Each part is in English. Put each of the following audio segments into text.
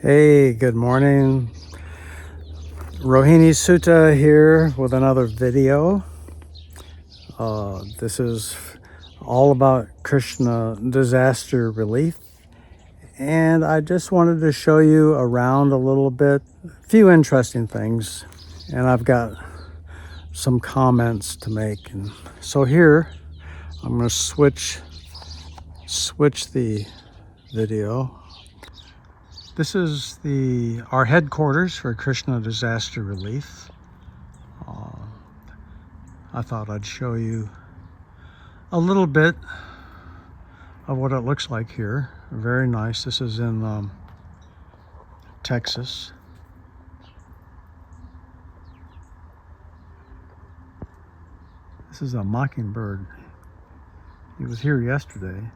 Hey, good morning. Rohini-suta here with another video. This is all about Krishna Disaster Relief. And I just wanted to show you around a little bit, a few interesting things. And I've got some comments to make. And so here, I'm going to switch the video. This is our headquarters for Krishna Disaster Relief. I thought I'd show you a little bit of what it looks like here. Very nice. This is in Texas. This is a mockingbird. He was here yesterday.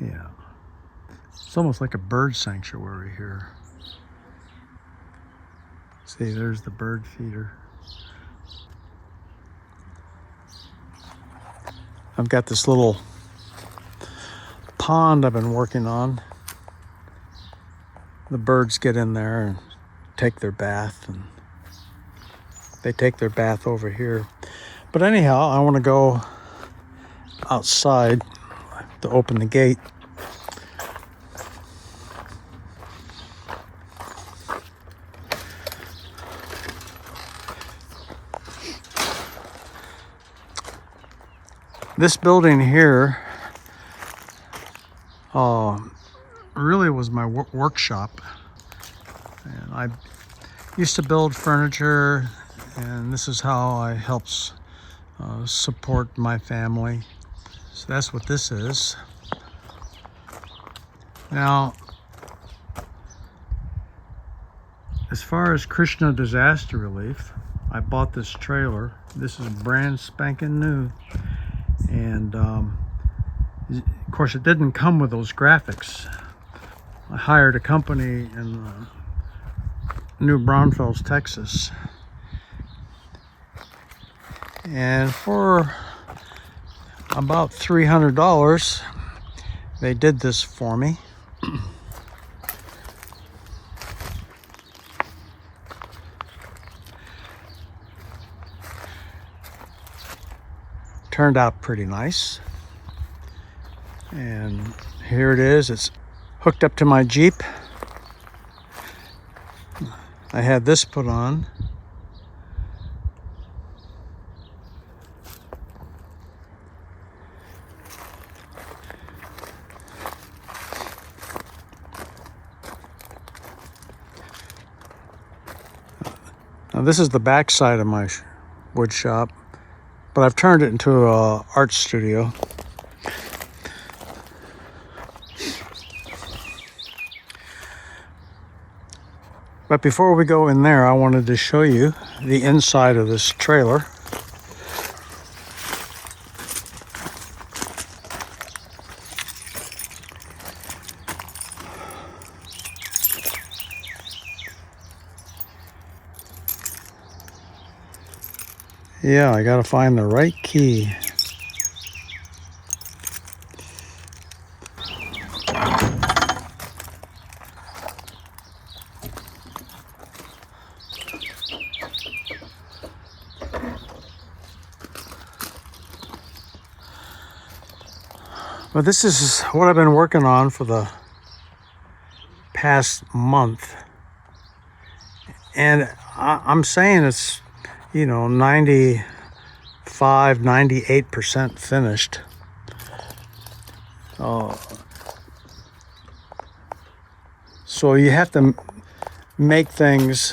Yeah. It's almost like a bird sanctuary here. See, there's the bird feeder. I've got this little pond I've been working on. The birds get in there and take their bath, and they take their bath over here. But anyhow, I want to go outside to open the gate. This building here really was my workshop, and I used to build furniture, and this is how I helped support my family. So that's what this is. Now, as far as Krishna Disaster Relief, I bought this trailer. This is brand spanking new. And of course, it didn't come with those graphics. I hired a company in New Braunfels, Texas, and for about $300 they did this for me. Turned out pretty nice. And here it is. It's hooked up to my Jeep. I had this put on. Now this is the back side of my wood shop, but I've turned it into an art studio. But before we go in there, I wanted to show you the inside of this trailer. Yeah, I gotta find the right key. But this is what I've been working on for the past month. And I'm saying it's, 95, 98% finished. So you have to make things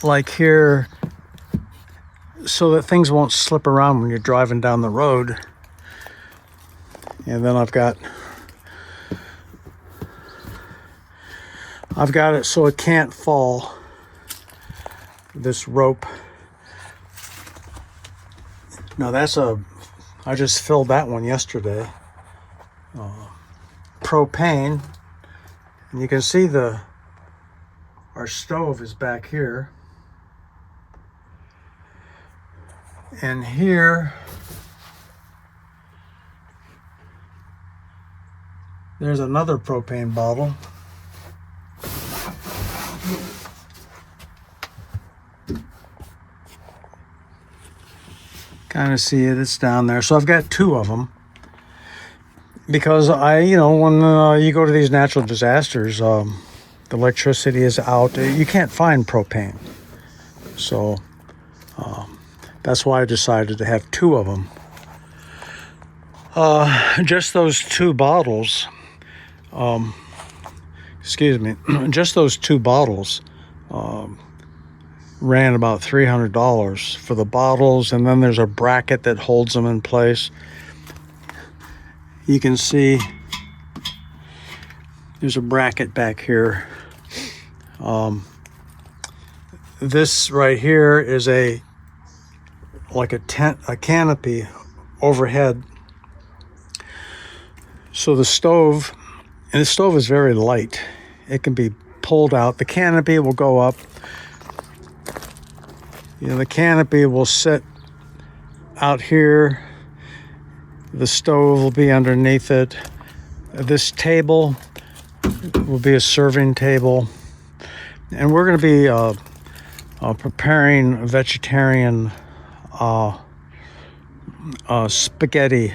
like here so that things won't slip around when you're driving down the road. And then I've got it so it can't fall. This rope. Now I just filled that one yesterday. Propane. And you can see our stove is back here. And here There's another propane bottle. Kind of see it, it's down there. So I've got two of them. Because when you go to these natural disasters, the electricity is out. You can't find propane. So that's why I decided to have two of them. Just those two bottles, just those two bottles ran about $300 for the bottles, and then there's a bracket that holds them in place. You can see there's a bracket back here. This right here is like a tent, a canopy overhead. So the stove is very light. It can be pulled out. The canopy will go up. The canopy will sit out here. The stove will be underneath it. This table will be a serving table. And we're going to be preparing vegetarian spaghetti.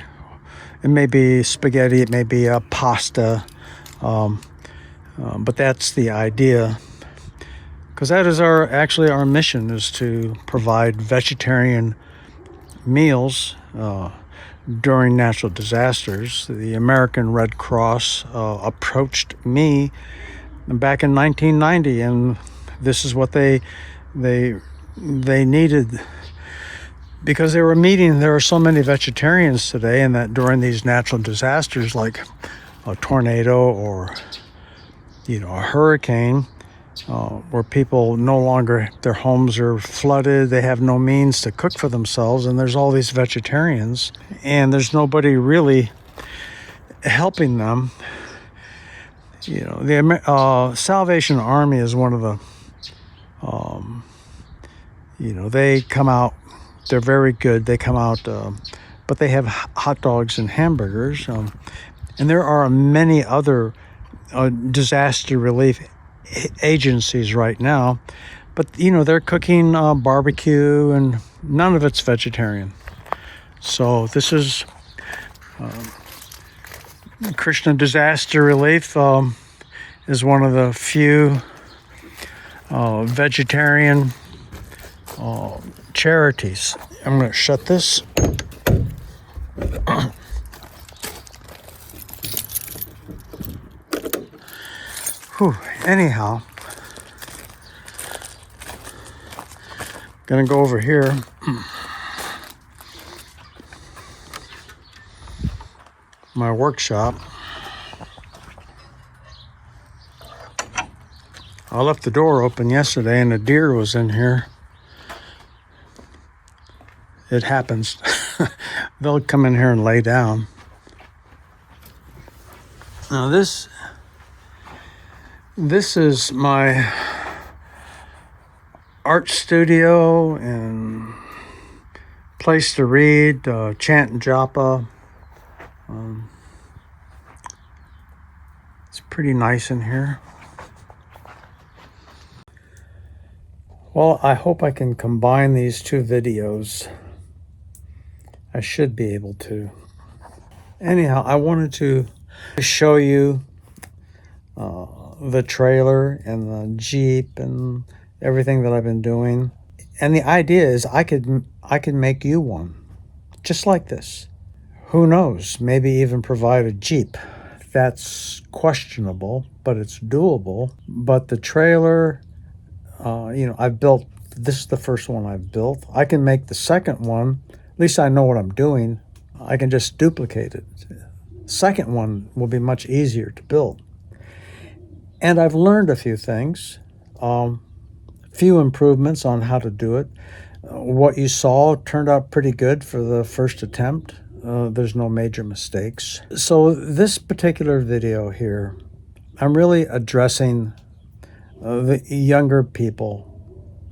It may be spaghetti, it may be a pasta, but that's the idea. Because that is our mission, is to provide vegetarian meals during natural disasters. The American Red Cross approached me back in 1990, and this is what they needed, because there are so many vegetarians today, and that during these natural disasters like a tornado or a hurricane, where people no longer, their homes are flooded, they have no means to cook for themselves, and there's all these vegetarians, and there's nobody really helping them. The Salvation Army is one of the, they come out, they're very good, they come out, but they have hot dogs and hamburgers, and there are many other disaster relief agencies right now, but they're cooking barbecue, and none of it's vegetarian. So this is Krishna Disaster Relief is one of the few vegetarian charities. I'm going to shut this. Whew. Anyhow, gonna go over here. My workshop. I left the door open yesterday and a deer was in here. It happens. They'll come in here and lay down. Now this is my art studio and place to read, chant and japa. It's pretty nice in here. Well, I hope I can combine these two videos. I should be able to. Anyhow, I wanted to show you the trailer and the Jeep and everything that I've been doing. And the idea is I could make you one just like this. Who knows, maybe even provide a Jeep. That's questionable, but it's doable. But the trailer, I've built, this is the first one I've built. I can make the second one. At least I know what I'm doing. I can just duplicate it. Second one will be much easier to build. And I've learned a few things, few improvements on how to do it. What you saw turned out pretty good for the first attempt. There's no major mistakes. So this particular video here, I'm really addressing the younger people.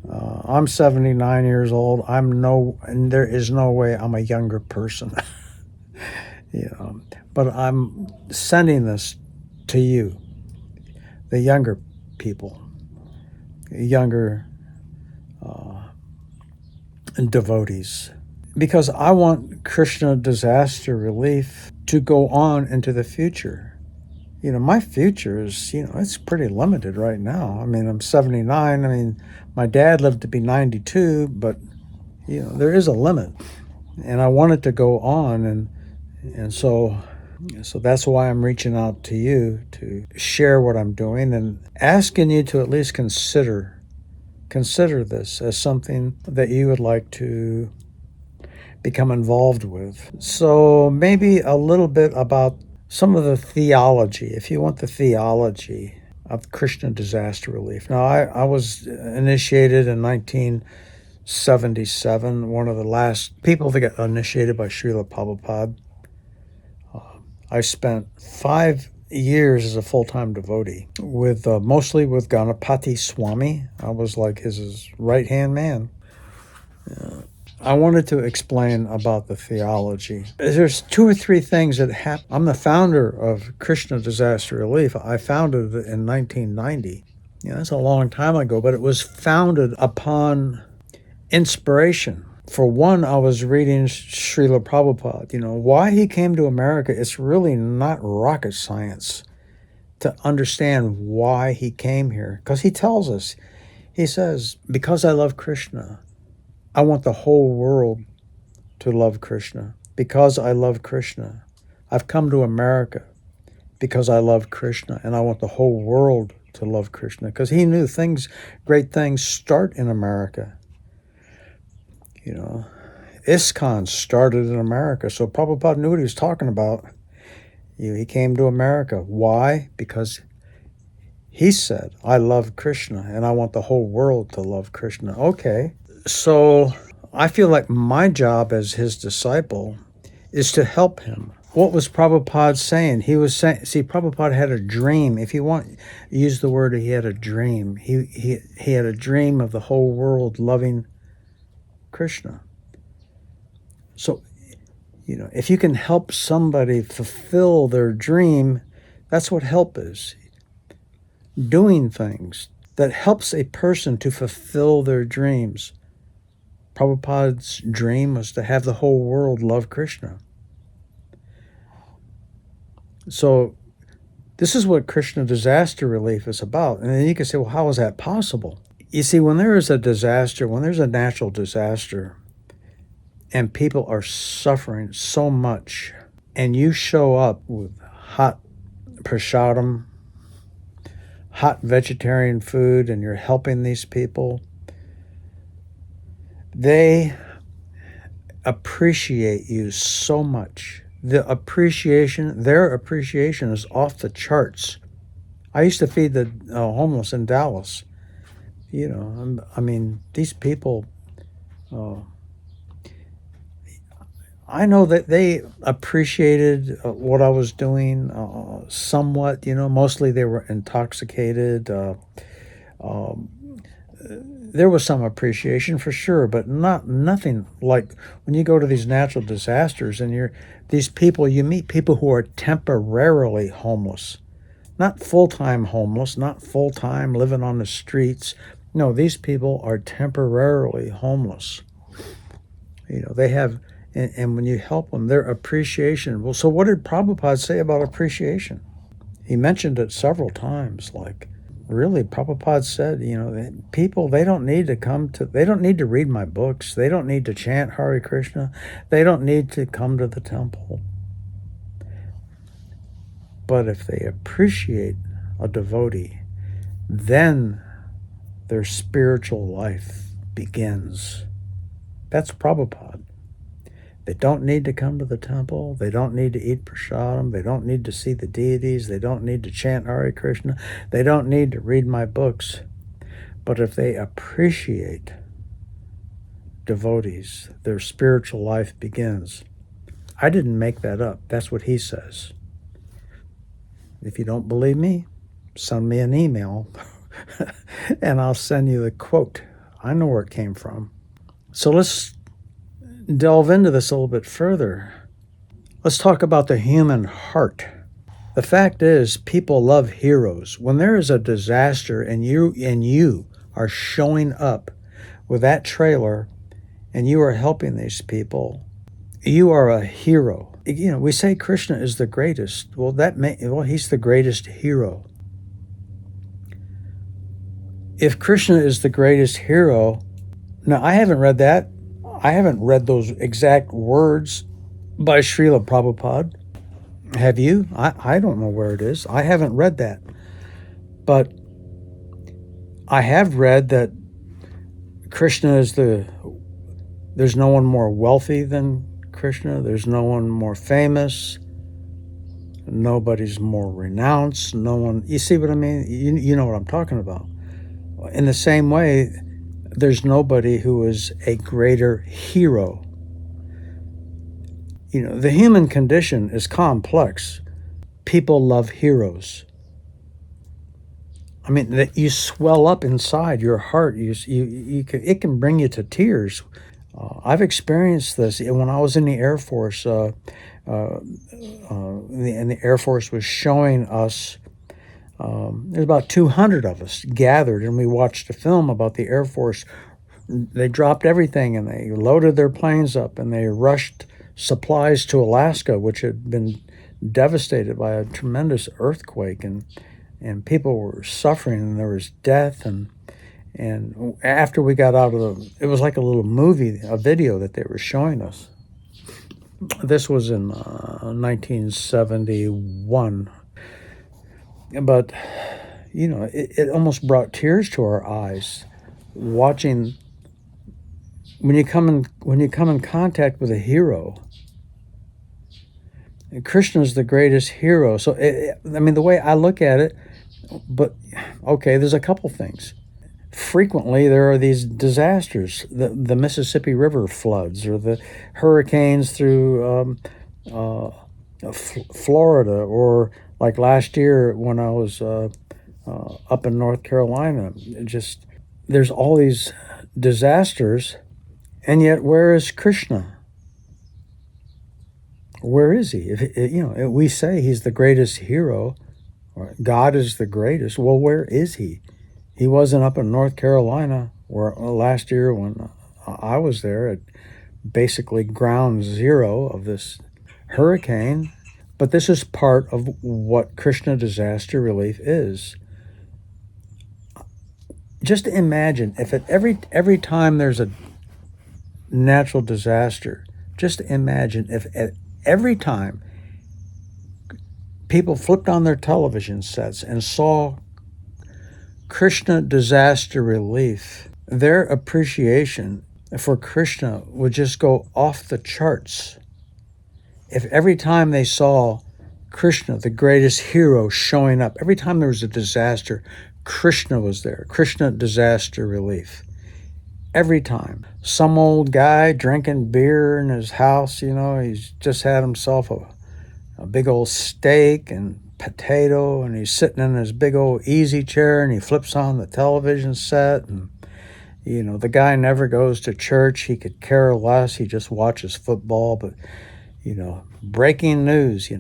I'm 79 years old. And there is no way I'm a younger person. But I'm sending this to you, the younger people, younger devotees, because I want Krishna Disaster Relief to go on into the future. My future is, it's pretty limited right now. I mean, I'm 79. I mean, my dad lived to be 92, but, there is a limit. And I want it to go on. And so that's why I'm reaching out to you to share what I'm doing and asking you to at least consider this as something that you would like to become involved with. So maybe a little bit about some of the theology, if you want the theology of Krishna Disaster Relief. Now, I was initiated in 1977, one of the last people to get initiated by Srila Prabhupada. I spent 5 years as a full-time devotee, with mostly with Ganapati Swami. I was like his right-hand man. I wanted to explain about the theology. There's 2 or 3 things that happen. I'm the founder of Krishna Disaster Relief. I founded it in 1990. That's a long time ago, but it was founded upon inspiration. For one, I was reading Srila Prabhupada. Why he came to America, it's really not rocket science to understand why he came here. Because he tells us, he says, because I love Krishna, I want the whole world to love Krishna. Because I love Krishna, I've come to America because I love Krishna, and I want the whole world to love Krishna. Because he knew great things start in America. ISKCON started in America, so Prabhupada knew what he was talking about. He came to America. Why? Because he said, I love Krishna, and I want the whole world to love Krishna. Okay. So I feel like my job as his disciple is to help him. What was Prabhupada saying? He was saying, Prabhupada had a dream. If you want, use the word, he had a dream. He had a dream of the whole world loving Krishna. So, if you can help somebody fulfill their dream, that's what help is. Doing things that helps a person to fulfill their dreams. Prabhupada's dream was to have the whole world love Krishna. So this is what Krishna Disaster Relief is about. And then you can say, well, how is that possible? You see, when there is a disaster, when there's a natural disaster, and people are suffering so much, and you show up with hot prasadam, hot vegetarian food, and you're helping these people, they appreciate you so much. Their appreciation is off the charts. I used to feed the homeless in Dallas. These people, I know that they appreciated what I was doing somewhat. Mostly they were intoxicated. There was some appreciation for sure, but nothing like when you go to these natural disasters and you meet people who are temporarily homeless, not full-time homeless, not full-time living on the streets. No, these people are temporarily homeless. They have, and when you help them, their appreciation. Well, so what did Prabhupada say about appreciation? He mentioned it several times, like, really, Prabhupada said, people, they don't need to read my books. They don't need to chant Hare Krishna. They don't need to come to the temple. But if they appreciate a devotee, then their spiritual life begins. That's Prabhupada. They don't need to come to the temple. They don't need to eat prasadam. They don't need to see the deities. They don't need to chant Hare Krishna. They don't need to read my books. But if they appreciate devotees, their spiritual life begins. I didn't make that up. That's what he says. If you don't believe me, send me an email and I'll send you the quote. I know where it came from. So let's delve into this a little bit further. Let's talk about the human heart. The fact is, people love heroes. When there is a disaster and you are showing up with that trailer and you are helping these people, you are a hero. You know, we say Krishna is the greatest. Well, he's the greatest hero. If Krishna is the greatest hero, now I haven't read that. I haven't read those exact words by Srila Prabhupada. Have you? I don't know where it is. I haven't read that. But I have read that Krishna is there's no one more wealthy than Krishna. There's no one more famous. Nobody's more renounced. No one, you see what I mean? You know what I'm talking about. In the same way, there's nobody who is a greater hero. You know, the human condition is complex. People love heroes. I mean, that you swell up inside your heart. It can bring you to tears. I've experienced this when I was in the Air Force. And the Air Force was showing us. There's about 200 of us gathered, and we watched a film about the Air Force. They dropped everything, and they loaded their planes up, and they rushed supplies to Alaska, which had been devastated by a tremendous earthquake, and people were suffering, and there was death, and after we got out of it was like a little movie, a video that they were showing us. This was in 1971, but you know, it almost brought tears to our eyes watching when you come in contact with a hero. And Krishna's the greatest hero. So I mean, the way I look at it, but okay, there's a couple things. Frequently, there are these disasters, the Mississippi River floods, or the hurricanes through Florida, or like last year when I was up in North Carolina. There's all these disasters, and yet where is Krishna? Where is he? If we say he's the greatest hero, or God is the greatest. Well, where is he? He wasn't up in North Carolina where last year when I was there at basically ground zero of this hurricane. But this is part of what Krishna Disaster Relief is. Just imagine if at every time there's a natural disaster, just imagine if at every time people flipped on their television sets and saw Krishna Disaster Relief, their appreciation for Krishna would just go off the charts. If every time they saw Krishna, the greatest hero, showing up, every time there was a disaster, Krishna was there. Krishna Disaster Relief. Every time. Some old guy drinking beer in his house, he's just had himself a big old steak and potato, and he's sitting in his big old easy chair, and he flips on the television set, and the guy never goes to church. He could care less. He just watches football. But breaking news,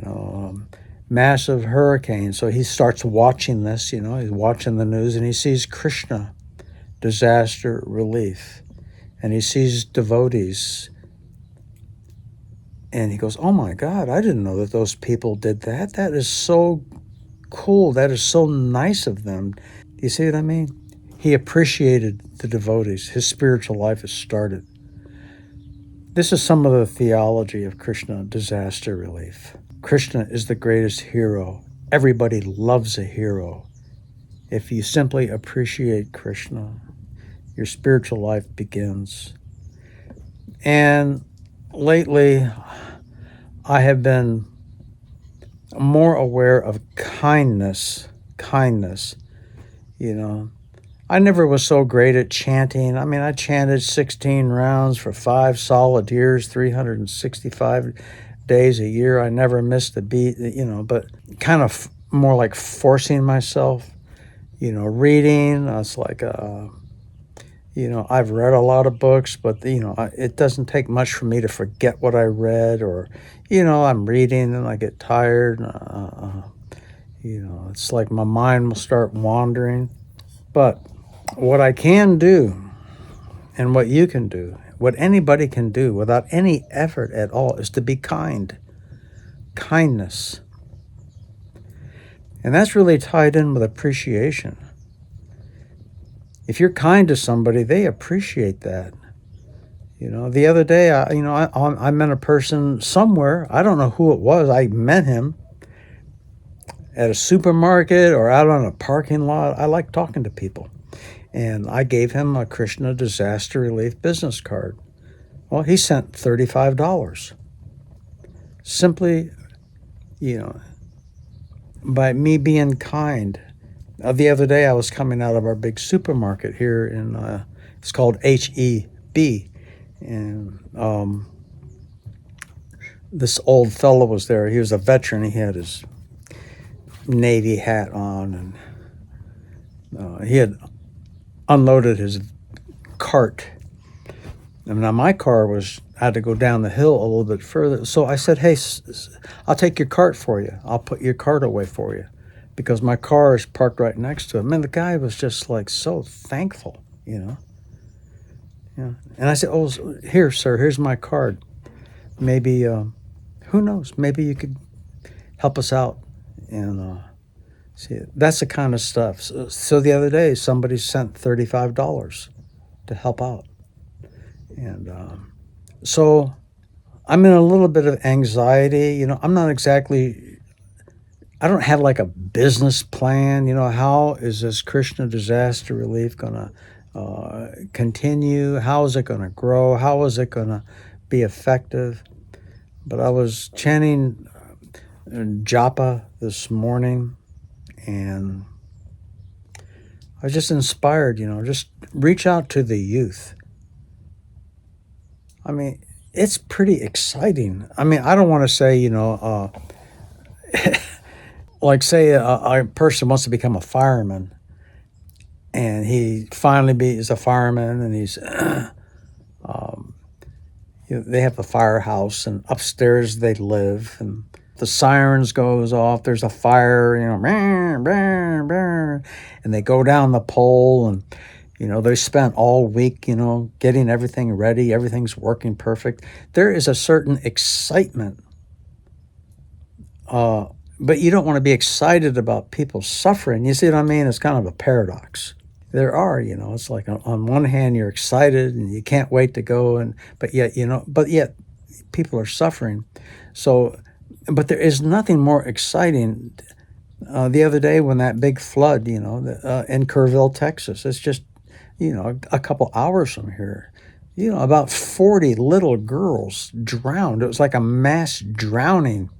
massive hurricane. So he starts watching this, he's watching the news, and he sees Krishna Disaster Relief, and he sees devotees, and he goes, oh my God, I didn't know that those people did that. That is so cool. That is so nice of them. Do you see what I mean? He appreciated the devotees. His spiritual life has started. This is some of the theology of Krishna Disaster Relief. Krishna is the greatest hero. Everybody loves a hero. If you simply appreciate Krishna, your spiritual life begins. And lately, I have been more aware of kindness. I never was so great at chanting. I mean, I chanted 16 rounds for 5 solid years, 365 days a year. I never missed a beat, but kind of more like forcing myself, reading. It's like, I've read a lot of books, but, it doesn't take much for me to forget what I read, or, I'm reading and I get tired. It's like my mind will start wandering. But what I can do, and what you can do, what anybody can do without any effort at all, is to be kind. Kindness. And that's really tied in with appreciation. If you're kind to somebody, they appreciate that. The other day, I met a person somewhere. I don't know who it was. I met him at a supermarket or out on a parking lot. I like talking to people. And I gave him a Krishna Disaster Relief business card. Well, he sent $35. Simply, by me being kind. The other day, I was coming out of our big supermarket here it's called HEB. And this old fellow was there. He was a veteran. He had his Navy hat on, and he had unloaded his cart. And now my car I had to go down the hill a little bit further. So I said, hey, I'll take your cart for you. I'll put your cart away for you, because my car is parked right next to him. And the guy was just like so thankful, Yeah. And I said, oh, here, sir, here's my card. Maybe, who knows, maybe you could help us out. And see, that's the kind of stuff. So the other day, somebody sent $35 to help out. And so I'm in a little bit of anxiety. I'm not exactly, I don't have like a business plan. How is this Krishna Disaster Relief going to continue? How is it going to grow? How is it going to be effective? But I was chanting japa this morning, and I was just inspired, just reach out to the youth. I mean, it's pretty exciting. I mean, I don't want to say, like say a person wants to become a fireman, and he finally is a fireman, and he's, they have the firehouse, and upstairs they live, and the sirens goes off. There's a fire, and they go down the pole, and they spent all week, getting everything ready. Everything's working perfect. There is a certain excitement, but you don't want to be excited about people suffering. You see what I mean? It's kind of a paradox. There are, it's like on one hand you're excited and you can't wait to go, but yet people are suffering. So, but there is nothing more exciting. The other day when that big flood, in Kerrville, Texas, it's just, a couple hours from here, about 40 little girls drowned. It was like a mass drowning.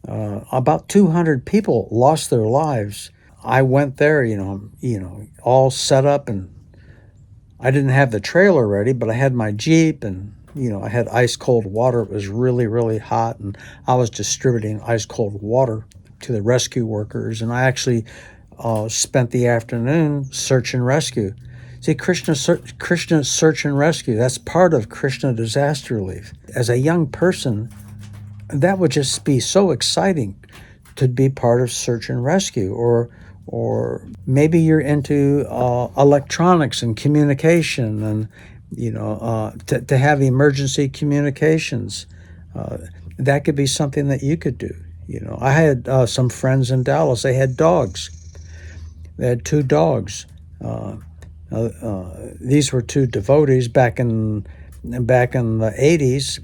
About 200 people lost their lives. I went there, all set up, and I didn't have the trailer ready, but I had my Jeep, and, I had ice cold water. It was really, really hot, and I was distributing ice cold water to the rescue workers, and I actually spent the afternoon search and rescue. See, Krishna Search and Rescue, that's part of Krishna Disaster Relief. As a young person, that would just be so exciting to be part of Search and Rescue. Or maybe you're into electronics and communication, and, to have emergency communications. That could be something that you could do. I had some friends in Dallas. They had dogs. They had 2 dogs. These were 2 devotees back in the 80s.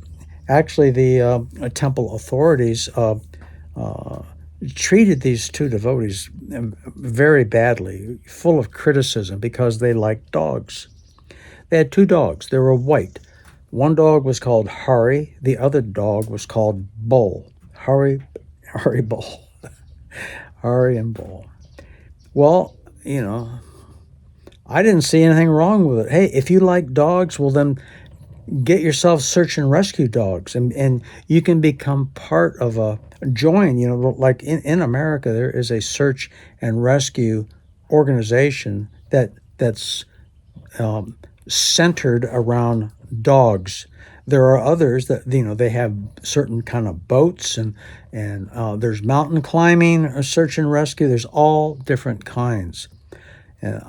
Actually, the temple authorities treated these 2 devotees very badly, full of criticism, because they liked dogs. They had 2 dogs. They were white. One dog was called Hari. The other dog was called Bull. Hari Bull. Hari and Bull. Well, I didn't see anything wrong with it. Hey, if you like dogs, well then get yourself search and rescue dogs, and you can become part of join, like in America, there is a search and rescue organization that's centered around dogs. There are others that, they have certain kind of boats, and there's mountain climbing or search and rescue. There's all different kinds. And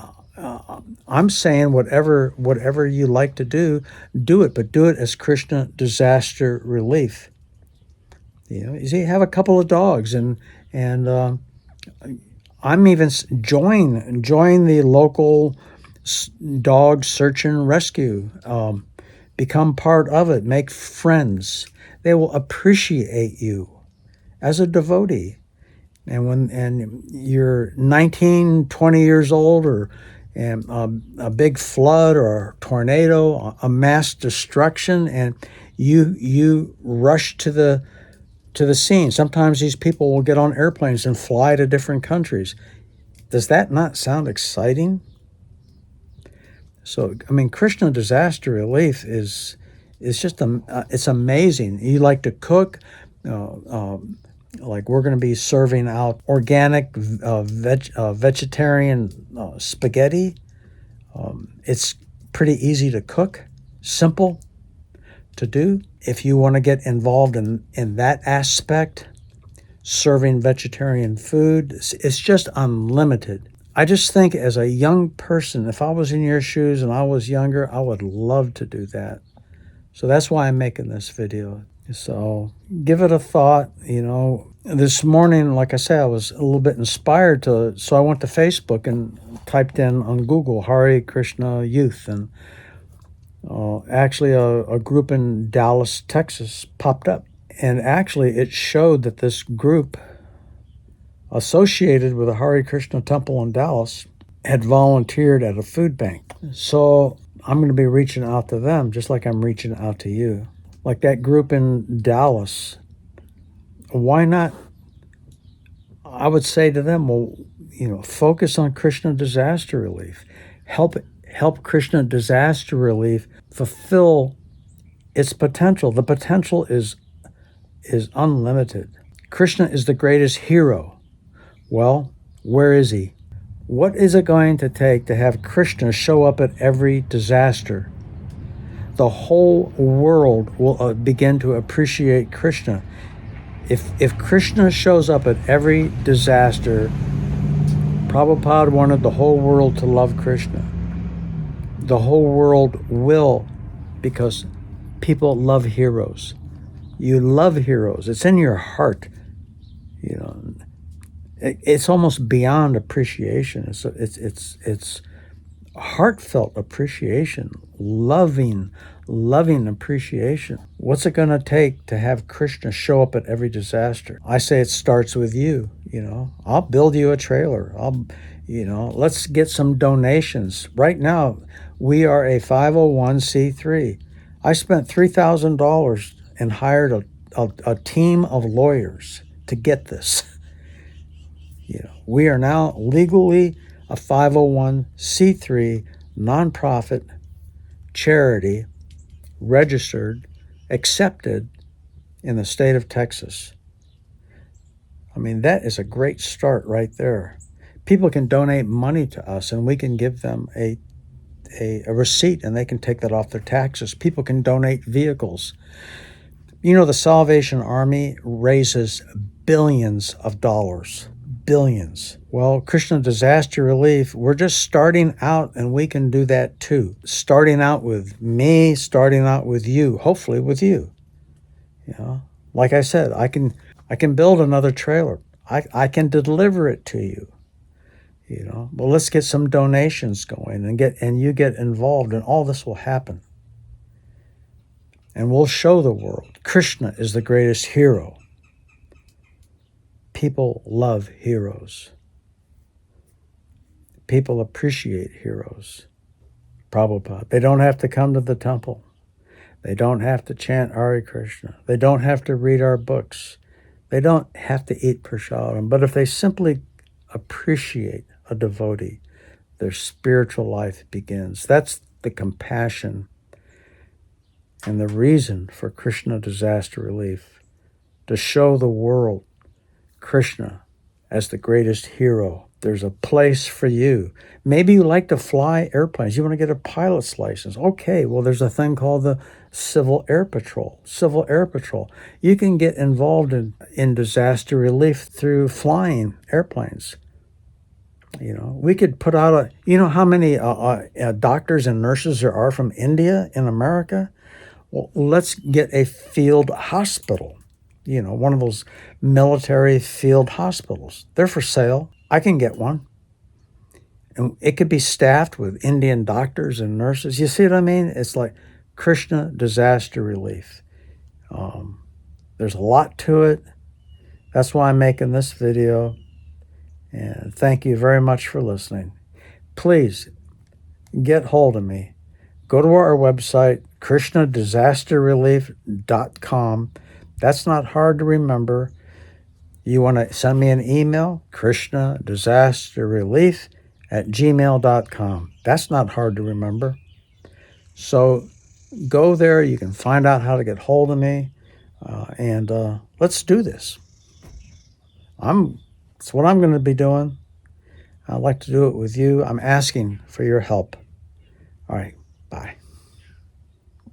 I'm saying whatever you like to do it, but do it as Krishna Disaster Relief. You see, have a couple of dogs, and I'm even join the local dog search and rescue. Become part of it. Make friends. They will appreciate you as a devotee. And you're 19, 20 years old, or a big flood or a tornado, a mass destruction, and you rush to the scene. Sometimes these people will get on airplanes and fly to different countries. Does that not sound exciting? So, I mean, Krishna Disaster Relief is just it's amazing. You like to cook, like we're going to be serving out organic vegetarian spaghetti. It's pretty easy to cook, simple to do. If you want to get involved in that aspect, serving vegetarian food, it's just unlimited. I just think as a young person, if I was in your shoes and I was younger, I would love to do that. So that's why I'm making this video. So give it a thought. This morning, like I said, I was a little bit inspired so I went to Facebook and typed in on Google Hare Krishna Youth, and actually a group in Dallas, Texas popped up. And actually it showed that this group associated with a Hare Krishna temple in Dallas had volunteered at a food bank. So I'm going to be reaching out to them just like I'm reaching out to you. Like that group in Dallas, why not? I would say to them, well, focus on Krishna Disaster Relief. Help Krishna Disaster Relief fulfill its potential. The potential is unlimited. Krishna is the greatest hero. Well, where is he? What is it going to take to have Krishna show up at every disaster? The whole world will begin to appreciate Krishna. If Krishna shows up at every disaster, Prabhupada wanted the whole world to love Krishna. The whole world will, because people love heroes. You love heroes. It's in your heart. It's almost beyond appreciation. It's heartfelt appreciation, loving appreciation. What's it going to take to have Krishna show up at every disaster? I say it starts with you. I'll build you a trailer. Let's get some donations. Right now, we are a 501c3. I spent $3,000 and hired a team of lawyers to get this. We are now legally a 501c3 nonprofit charity, registered, accepted in the state of Texas. I mean, that is a great start right there. People can donate money to us and we can give them a receipt and they can take that off their taxes. People can donate vehicles. The Salvation Army raises billions of dollars. Billions. Well, Krishna Disaster Relief, we're just starting out and we can do that too. Starting out with me, starting out with you, hopefully with you. Like I said, I can build another trailer. I can deliver it to you. Well, let's get some donations going and you get involved and all this will happen. And we'll show the world Krishna is the greatest hero. People love heroes. People appreciate heroes. Prabhupada. They don't have to come to the temple. They don't have to chant Hare Krishna. They don't have to read our books. They don't have to eat prasadam. But if they simply appreciate a devotee, their spiritual life begins. That's the compassion and the reason for Krishna Disaster Relief, to show the world Krishna as the greatest hero There's a place for you. Maybe you like to fly airplanes. You want to get a pilot's license. Okay, well, there's a thing called the Civil Air Patrol. Civil Air Patrol. You can get involved in disaster relief through flying airplanes. You know, we could put out a, you know how many doctors and nurses there are from India in America? Well, let's get a field hospital, you know, one of those military field hospitals. They're for sale. I can get one. And it could be staffed with Indian doctors and nurses. You see what I mean? It's like Krishna Disaster Relief. There's a lot to it. That's why I'm making this video. And thank you very much for listening. Please get hold of me. Go to our website, KrishnaDisasterRelief.com. That's not hard to remember. You want to send me an email, KrishnaDisasterRelief@gmail.com. That's not hard to remember. So go there. You can find out how to get hold of me. And let's do this. It's what I'm going to be doing. I'd like to do it with you. I'm asking for your help. All right. Bye.